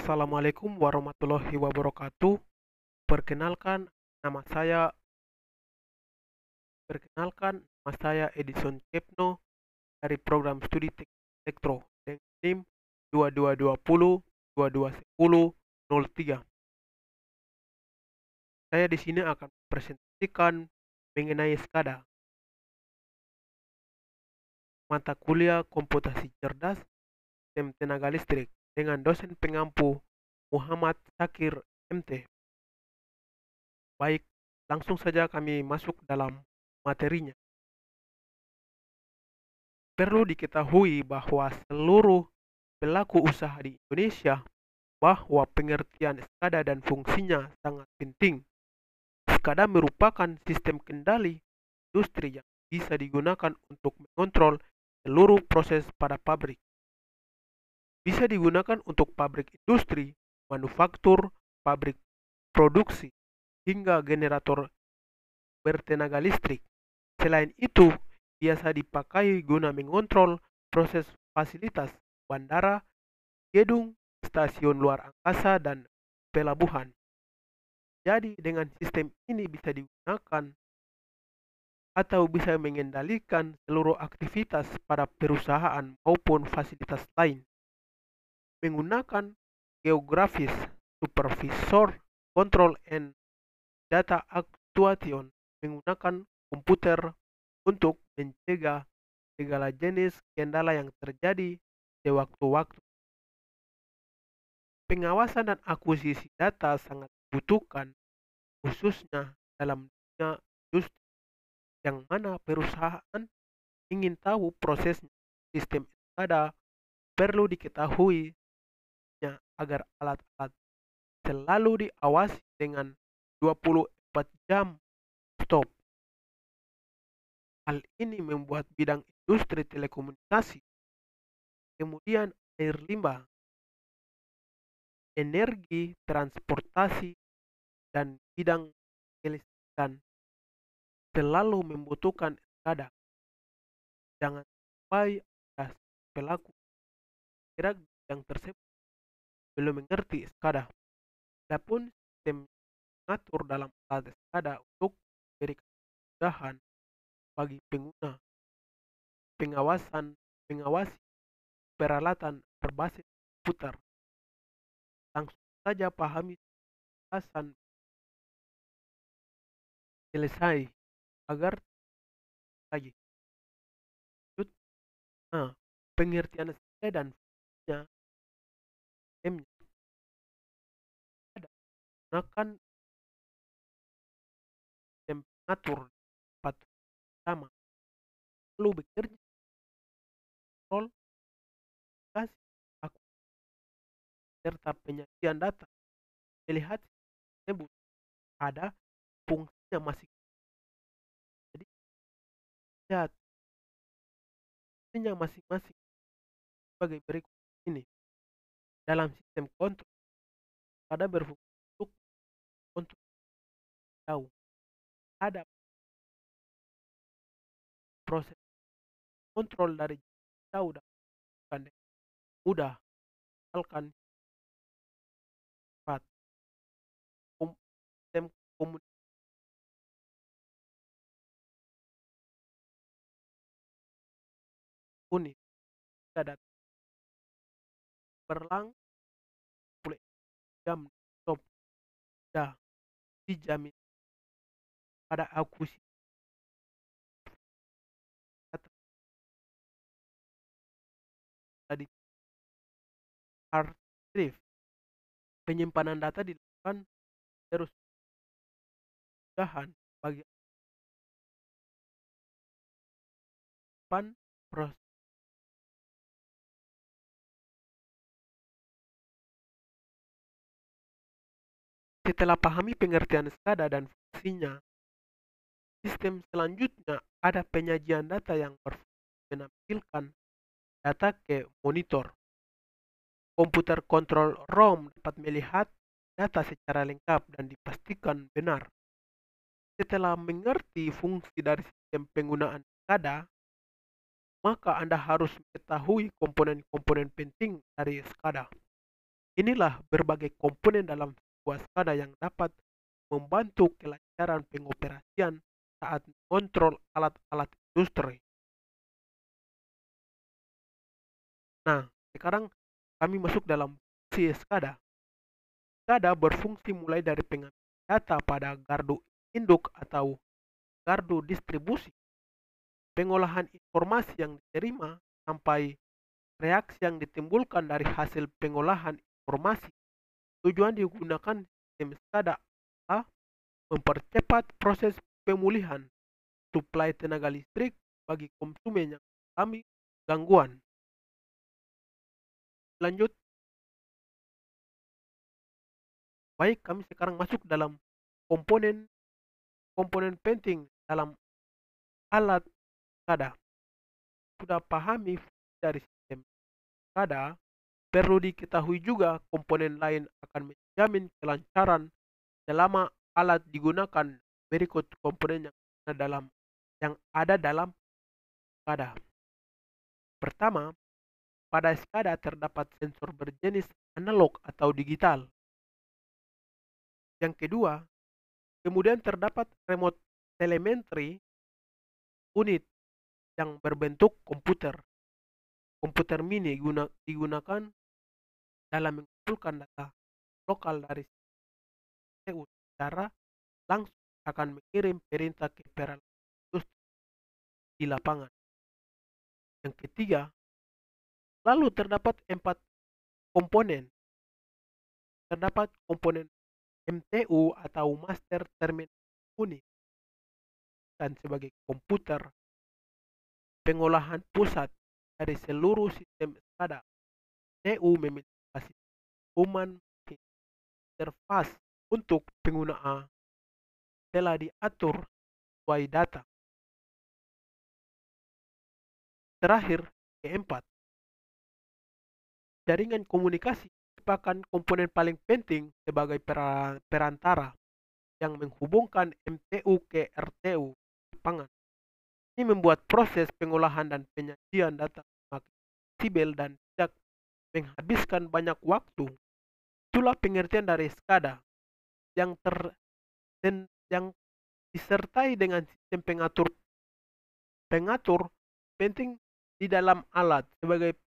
Assalamualaikum warahmatullahi wabarakatuh. Perkenalkan nama saya Perkenalkan nama saya Edison Kepno dari program studi Teknik Elektro dengan NIM 2220 2210 03. Saya di sini akan presentasikan mengenai SCADA, mata kuliah komputasi cerdas sistem tenaga listrik dengan dosen pengampu Muhammad Sakir MT. Baik, langsung saja kami masuk dalam materinya. Perlu diketahui bahwa seluruh pelaku usaha di Indonesia bahwa pengertian SCADA dan fungsinya sangat penting. SCADA merupakan sistem kendali industri yang bisa digunakan untuk mengontrol seluruh proses pada pabrik. Bisa digunakan untuk pabrik industri, manufaktur, pabrik produksi, hingga generator bertenaga listrik. Selain itu, biasa dipakai guna mengontrol proses fasilitas bandara, gedung, stasiun luar angkasa, dan pelabuhan. Jadi, dengan sistem ini bisa digunakan atau bisa mengendalikan seluruh aktivitas pada perusahaan maupun fasilitas lain. Menggunakan geografis, supervisor, control and data actuation, menggunakan komputer untuk mencegah segala jenis kendala yang terjadi sewaktu-waktu. Pengawasan dan akuisisi data sangat dibutuhkan, khususnya dalam dunia industri yang mana perusahaan ingin tahu prosesnya. Sistem SCADA perlu diketahui agar alat-alat selalu diawasi dengan 24 jam stop. Hal ini membuat bidang industri telekomunikasi, kemudian air limbah, energi, transportasi, dan bidang kelistrikan selalu membutuhkan SCADA. Jangan sampai ada pelaku gerak yang tersebut belum mengerti SCADA. Adapun sistem mengatur dalam alat SCADA untuk memberikan kemudahan bagi pengguna, mengawasi peralatan berbasis komputer. Langsung saja pahami penjelasan selesai agar lagi. Lanjut. Nah, pengertian SCADA dan fungsinya sistemnya ada menggunakan sistem pengatur dapat sama lalu bekerja kontrol kasih aku serta penyajian data melihat tersebut ada fungsinya masing. Jadi lihat fungsinya masing-masing sebagai berikut ini. Dalam sistem kontrol ada berfungsi untuk kontrol jauh. Ada proses kontrol dari jauh dan mudah, misalkan cepat. Sistem komunikasi unik, ada berlang 10 jam stop dah dijamin pada akuisisi data tadi. Hard drive penyimpanan data dilakukan terus mudahan bagi proses. Setelah pahami pengertian SCADA dan fungsinya, sistem selanjutnya ada penyajian data yang berfungsi menampilkan data ke monitor. Komputer kontrol ROM dapat melihat data secara lengkap dan dipastikan benar. Setelah mengerti fungsi dari sistem penggunaan SCADA, maka Anda harus mengetahui komponen-komponen penting dari SCADA. Inilah berbagai komponen dalam sebuah SCADA yang dapat membantu kelancaran pengoperasian saat mengontrol alat-alat industri. Nah, sekarang kami masuk dalam fungsi SCADA. SCADA berfungsi mulai dari pengambilan data pada gardu induk atau gardu distribusi, pengolahan informasi yang diterima, sampai reaksi yang ditimbulkan dari hasil pengolahan informasi. Tujuan digunakan sistem SCADA adalah mempercepat proses pemulihan suplai tenaga listrik bagi konsumen yang mengalami gangguan. Lanjut, baik kami sekarang masuk dalam komponen komponen penting dalam alat SCADA. Sudah pahami fungsi dari sistem SCADA, perlu diketahui juga komponen lain akan menjamin kelancaran selama alat digunakan. Berikut komponen yang ada dalam SCADA. Pertama, pada SCADA terdapat sensor berjenis analog atau digital. Yang kedua, kemudian terdapat remote telemetry unit yang berbentuk komputer. Komputer mini digunakan dalam mengumpulkan data lokal dari CPU secara langsung akan mengirim perintah ke peralatan industri di lapangan. Yang ketiga, lalu terdapat 4 komponen. Terdapat komponen MTU atau Master Terminal Unit dan sebagai komputer pengolahan pusat dari seluruh sistem SCADA. MTU memiliki basis human interface untuk pengguna telah diatur sesuai data. Terakhir, keempat, jaringan komunikasi merupakan komponen paling penting sebagai perantara yang menghubungkan MTU ke RTU lapangan. Ini membuat proses pengolahan dan penyajian data semakin fleksibel dan tidak menghabiskan banyak waktu. Itulah pengertian dari SCADA yang yang disertai dengan sistem pengatur penting di dalam alat sebagai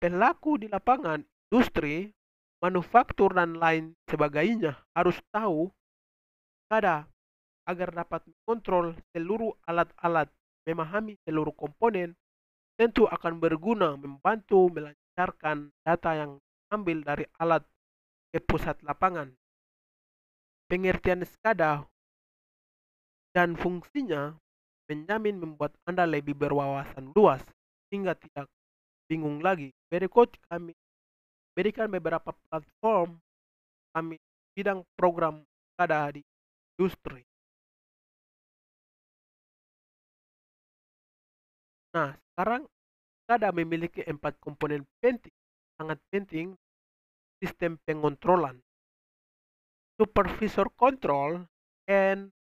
pelaku di lapangan, industri, manufaktur dan lain sebagainya harus tahu SCADA agar dapat mengontrol seluruh alat-alat, memahami seluruh komponen, tentu akan berguna membantu melancarkan data yang diambil dari alat ke pusat lapangan. Pengertian SCADA dan fungsinya menjamin membuat Anda lebih berwawasan luas hingga tidak bingung lagi. Berikut kami berikan beberapa platform kami bidang program SCADA di industri. Nah, sekarang SCADA memiliki 4 komponen penting, sangat penting, sistem pengontrolan, supervisor control, and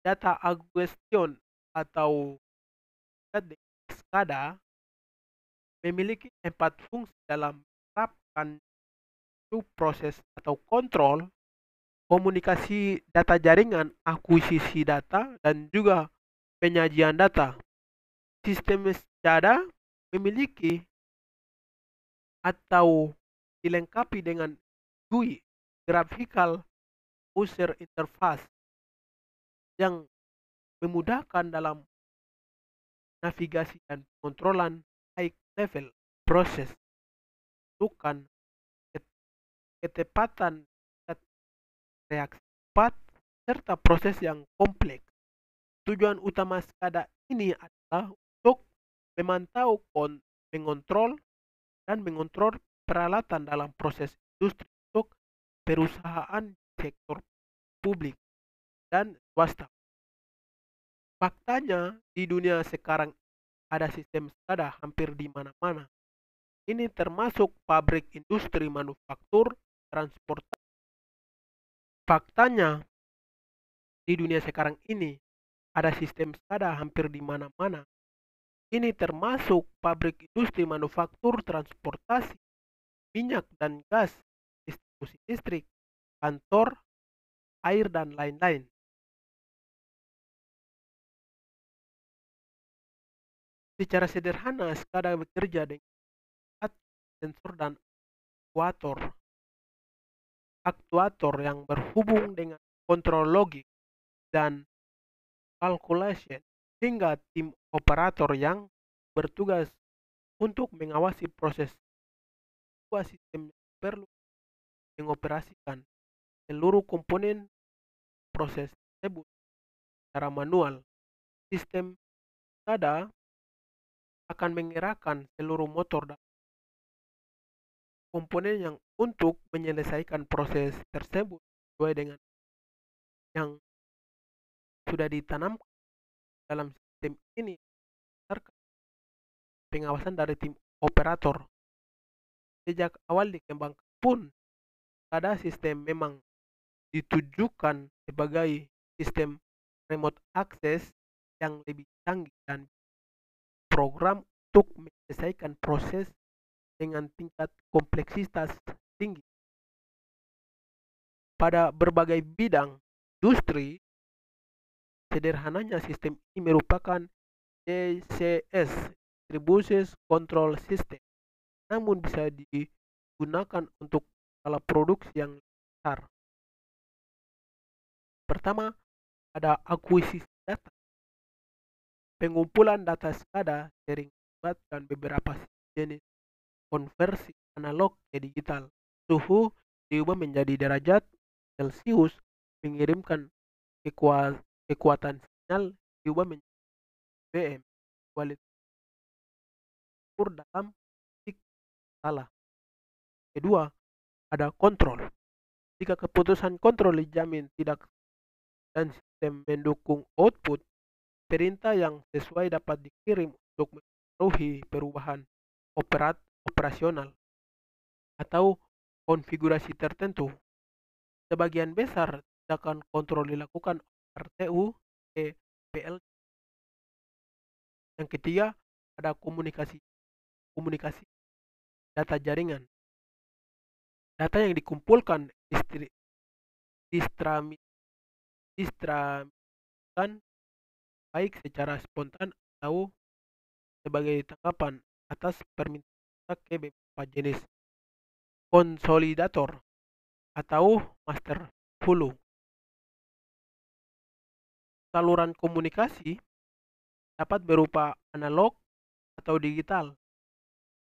data acquisition atau SCADA memiliki 4 fungsi dalam menerapkan proses atau kontrol, komunikasi data jaringan, akuisisi data, dan juga penyajian data. Sistem SCADA memiliki atau dilengkapi dengan GUI, Graphical User Interface, yang memudahkan dalam navigasi dan pengontrolan high level proses, bukan ketepatan reaksi cepat, serta proses yang kompleks. Tujuan utama SCADA ini adalah untuk memantau, mengontrol, dan mengontrol peralatan dalam proses industri untuk perusahaan sektor publik dan swasta. Faktanya, di dunia sekarang ada sistem SCADA hampir di mana-mana. Ini termasuk pabrik, industri, manufaktur, transportasi. Faktanya, di dunia sekarang ini ada sistem SCADA hampir di mana-mana. Ini termasuk pabrik, industri, manufaktur, transportasi, minyak dan gas, distribusi listrik, kantor, air, dan lain-lain. Secara sederhana, SCADA bekerja dengan sensor dan aktuator yang berhubung dengan kontrol logik dan calculation, hingga tim operator yang bertugas untuk mengawasi proses. Sebuah sistem yang perlu mengoperasikan seluruh komponen proses tersebut secara manual. Sistem SCADA akan mengerahkan seluruh motor dan komponen yang untuk menyelesaikan proses tersebut sesuai dengan yang sudah ditanamkan dalam sistem ini berdasarkan pengawasan dari tim operator. Sejak awal dikembangkan pun, pada sistem memang ditujukan sebagai sistem remote access yang lebih canggih dan program untuk menyelesaikan proses dengan tingkat kompleksitas tinggi. Pada berbagai bidang industri, sederhananya sistem ini merupakan DCS, Distributed Control System, namun bisa digunakan untuk skala produksi yang besar. Pertama, ada akuisisi data. Pengumpulan data SCADA sering melibatkan beberapa jenis konversi analog ke digital. Suhu diubah menjadi derajat Celcius, mengirimkan kekuatan sinyal diubah menjadi BM, kualitas ukur dalam titik salah. Kedua, ada kontrol. Jika keputusan kontrol dijamin tidak dan sistem mendukung output, perintah yang sesuai dapat dikirim untuk mempengaruhi perubahan operasional atau konfigurasi tertentu. Sebagian besar tindakan kontrol dilakukan RTU ke PLC. Yang ketiga, ada komunikasi data jaringan. Data yang dikumpulkan distramikan baik secara spontan atau sebagai tanggapan atas permintaan ke beberapa jenis konsolidator atau master flow. Saluran komunikasi dapat berupa analog atau digital.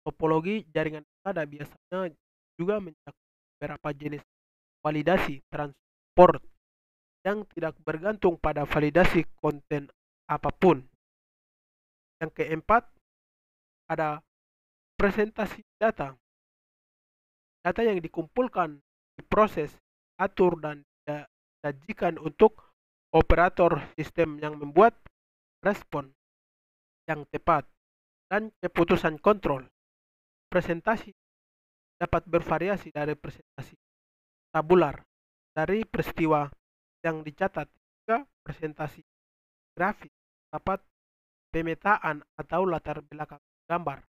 Topologi jaringan SCADA biasanya juga mencakup beberapa jenis validasi transport yang tidak bergantung pada validasi konten apapun. Yang keempat, ada presentasi data. Data yang dikumpulkan, diproses, atur, dan disajikan untuk operator sistem yang membuat respon yang tepat dan keputusan kontrol. Presentasi dapat bervariasi dari presentasi tabular dari peristiwa yang dicatat hingga presentasi grafis, dapat pemetaan atau latar belakang gambar.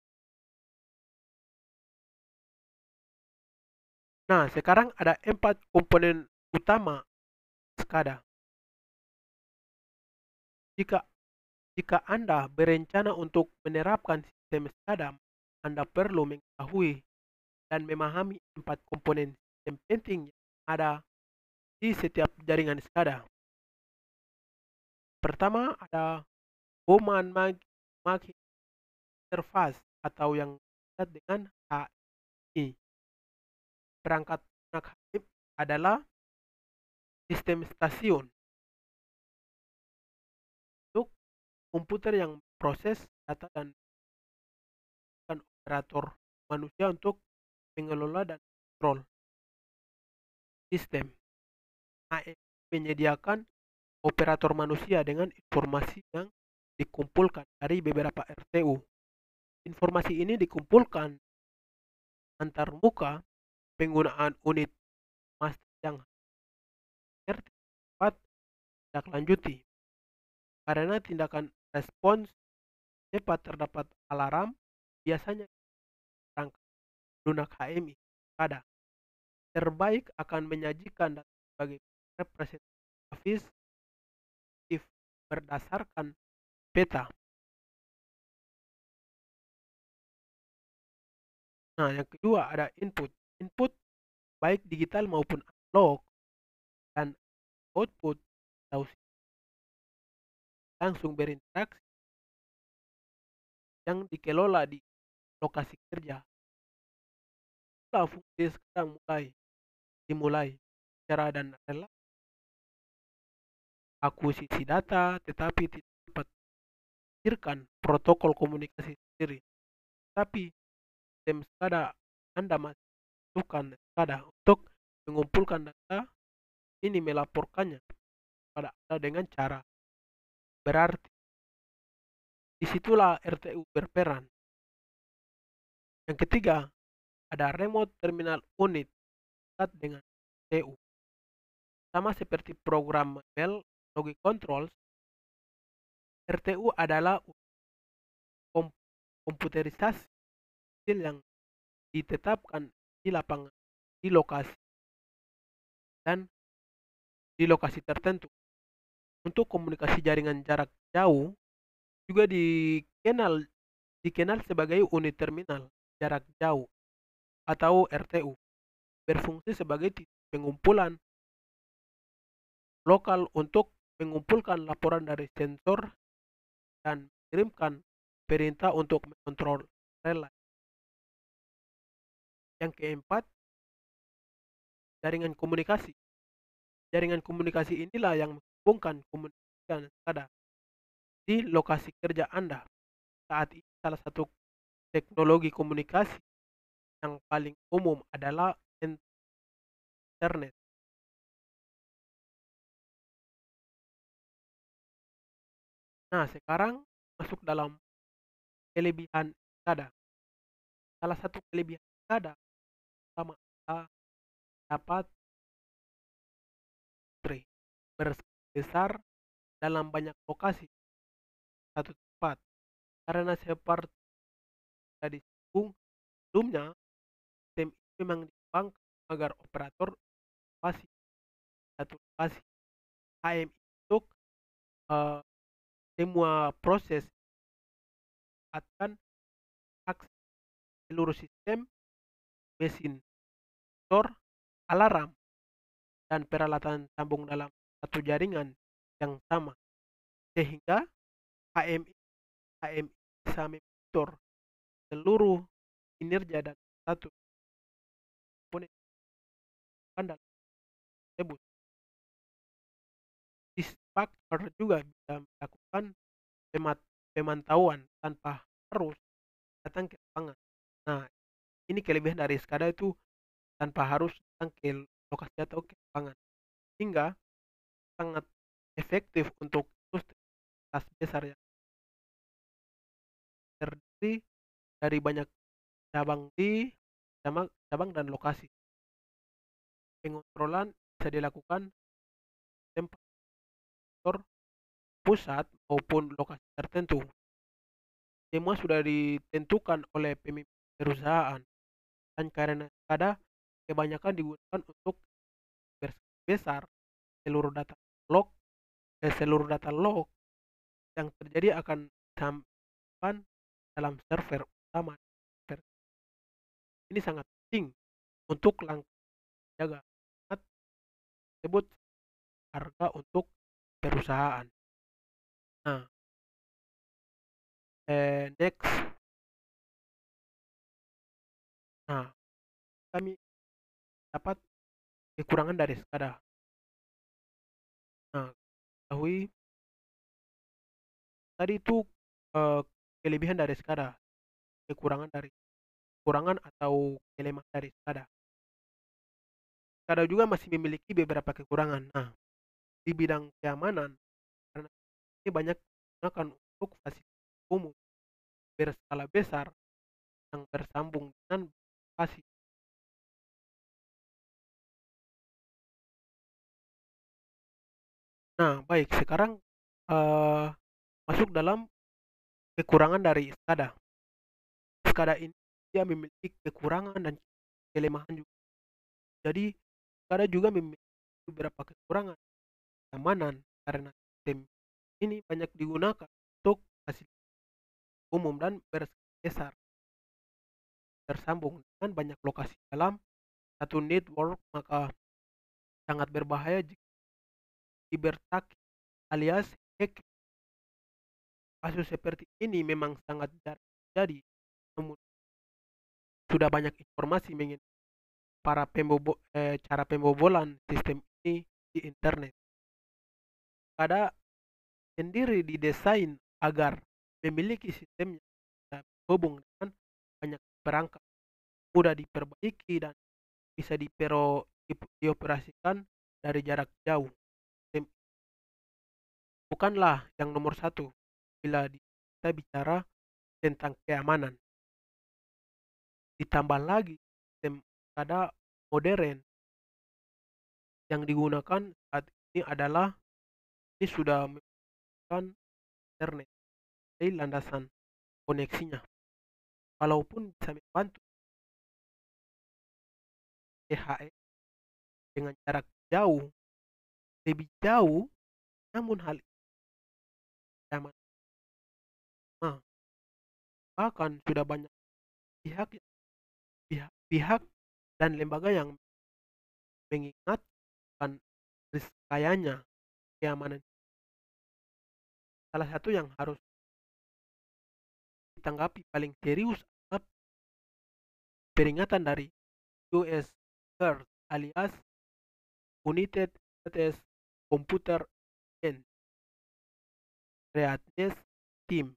Nah, sekarang ada 4 komponen utama SCADA. Jika Anda berencana untuk menerapkan sistem SCADA, Anda perlu mengetahui dan memahami 4 komponen sistem penting yang ada di setiap jaringan SCADA. Pertama, ada Bowman Making Interface atau yang disebut dengan HMI. Perangkat lunak HMI adalah sistem stasiun untuk komputer yang proses data dan operator manusia untuk mengelola dan kontrol sistem. HMI menyediakan operator manusia dengan informasi yang dikumpulkan dari beberapa RTU. Informasi ini dikumpulkan antar muka penggunaan unit master yang dapat ditindaklanjuti. Karena tindakan respons cepat terdapat alarm, biasanya perangkat lunak HMI SCADA. terbaik akan menyajikan data sebagai representatif berdasarkan peta. Nah, yang kedua ada input. Input baik digital maupun analog, dan output atau langsung berinteraksi yang dikelola di lokasi kerja. Itulah fungsi sekarang dimulai cara dan rela akuisisi data, tetapi tidak dapat memikirkan protokol komunikasi sendiri. Tapi sistem SCADA Anda masih butuhkan SCADA untuk mengumpulkan data ini, melaporkannya pada Anda dengan cara. Berarti disitulah RTU berperan. Yang ketiga, ada remote terminal unit dekat dengan RTU. Sama seperti program Bell Logic Controls, RTU adalah komputerisasi yang ditetapkan di lapangan, di lokasi, dan di lokasi tertentu. Untuk komunikasi jaringan jarak jauh juga dikenal sebagai unit terminal jarak jauh atau RTU, berfungsi sebagai titik pengumpulan lokal untuk mengumpulkan laporan dari sensor dan mengirimkan perintah untuk mengontrol relay. Yang keempat, jaringan komunikasi. Jaringan komunikasi inilah yang menghubungkan komunikasi dan SCADA di lokasi kerja Anda. Saat ini salah satu teknologi komunikasi yang paling umum adalah internet. Nah, sekarang masuk dalam kelebihan SCADA. Salah satu kelebihan SCADA pertama adalah dapat besar dalam banyak lokasi satu tempat. Karena seperti tadi sebelumnya, sistem ini memang dikembangkan agar operator lokasi satu lokasi HMI untuk eh, semua proses akan akses seluruh sistem, mesin, motor, alarm, dan peralatan sambung dalam satu jaringan yang sama, sehingga HMI bisa memonitor seluruh kinerja dan satu komponen dalam tersebut. Dispatcher juga bisa melakukan pemantauan tanpa harus datang ke lapangan. Nah, ini kelebihan dari SCADA itu, tanpa harus datang ke lokasi atau ke lapangan, sehingga sangat efektif untuk industri kelas besar yang terdiri dari banyak cabang dan lokasi. Pengontrolan bisa dilakukan tempat kantor pusat maupun lokasi tertentu. Semua sudah ditentukan oleh pemimpin perusahaan, dan karena SCADA kebanyakan digunakan untuk besar, seluruh data log seluruh data log yang terjadi akan disimpan dalam server utama. Ini sangat penting untuk langkah jaga tersebut harga untuk perusahaan. Nah, next. Nah, kami dapat kekurangan dari SCADA. Nah, ketahui tadi itu kelebihan dari SCADA, kekurangan atau kelemahan dari SCADA. SCADA juga masih memiliki beberapa kekurangan. Nah, di bidang keamanan, karena ini banyak digunakan untuk fasilitas umum berskala besar yang bersambung dengan lokasi. Nah, baik, sekarang masuk dalam kekurangan dari SCADA. SCADA ini dia memiliki kekurangan dan kelemahan juga. Jadi SCADA juga memiliki beberapa kekurangan keamanan karena sistem ini banyak digunakan untuk fasilitas umum dan berskala besar, tersambung dengan banyak lokasi dalam satu network, maka sangat berbahaya jika dibertaki alias hacking. Kasus seperti ini memang sangat jarang terjadi, namun sudah banyak informasi mengenai cara pembobolan sistem ini di internet. Ada sendiri didesain agar memiliki sistem yang bisa terhubung dengan banyak perangkat, mudah diperbaiki dan bisa dioperasikan dari jarak jauh. Sistem bukanlah yang nomor satu bila kita bicara tentang keamanan. Ditambah lagi sistem ada modern yang digunakan saat ini adalah ini sudah menggunakan internet dari landasan koneksinya. Walaupun bisa membantu THE dengan jarak jauh, lebih jauh, namun hal ini aman. Nah, bahkan sudah banyak pihak pihak dan lembaga yang mengingatkan riskannya keamanan. Salah satu yang harus ditanggapi paling serius adalah peringatan dari US CERT alias United States Computer and Readiness Team.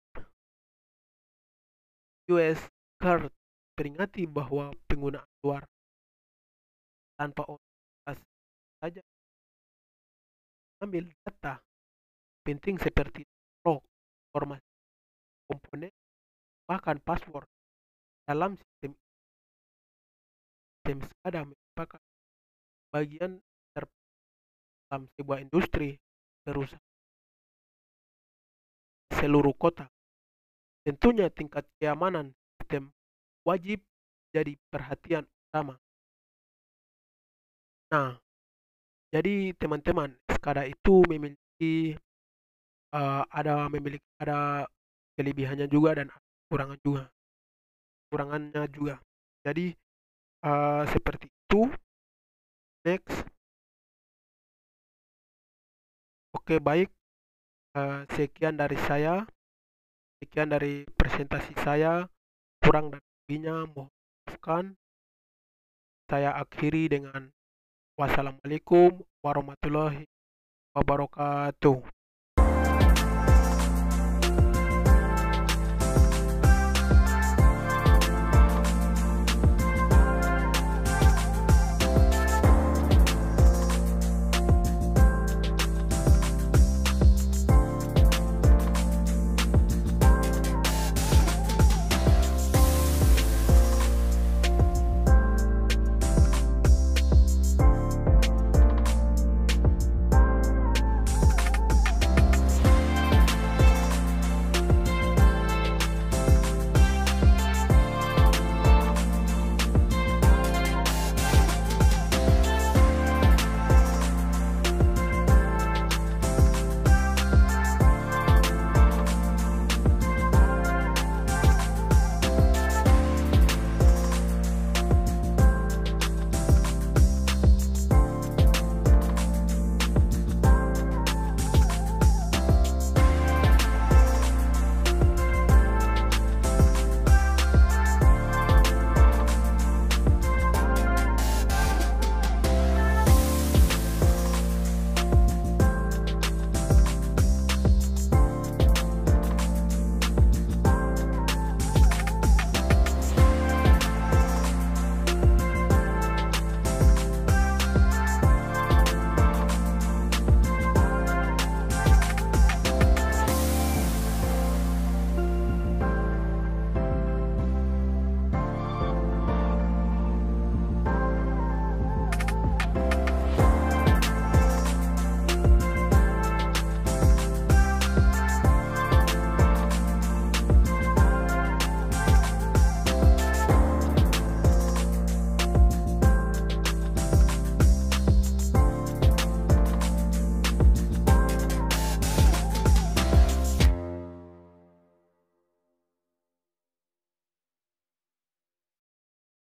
US CERT peringati bahwa penggunaan luar tanpa otoritas saja ambil data penting seperti log, informasi komponen, bahkan password dalam sistem SCADA merupakan bagian dalam sebuah industri berusaha seluruh kota. Tentunya tingkat keamanan sistem wajib jadi perhatian utama. Nah, jadi teman-teman, SCADA itu memiliki ada kelebihannya juga dan kurangannya juga. Jadi seperti itu. Next, oke baik, sekian dari saya, sekian dari presentasi saya, kurang dan lebihnya mohon maafkan. Saya akhiri dengan wassalamualaikum warahmatullahi wabarakatuh.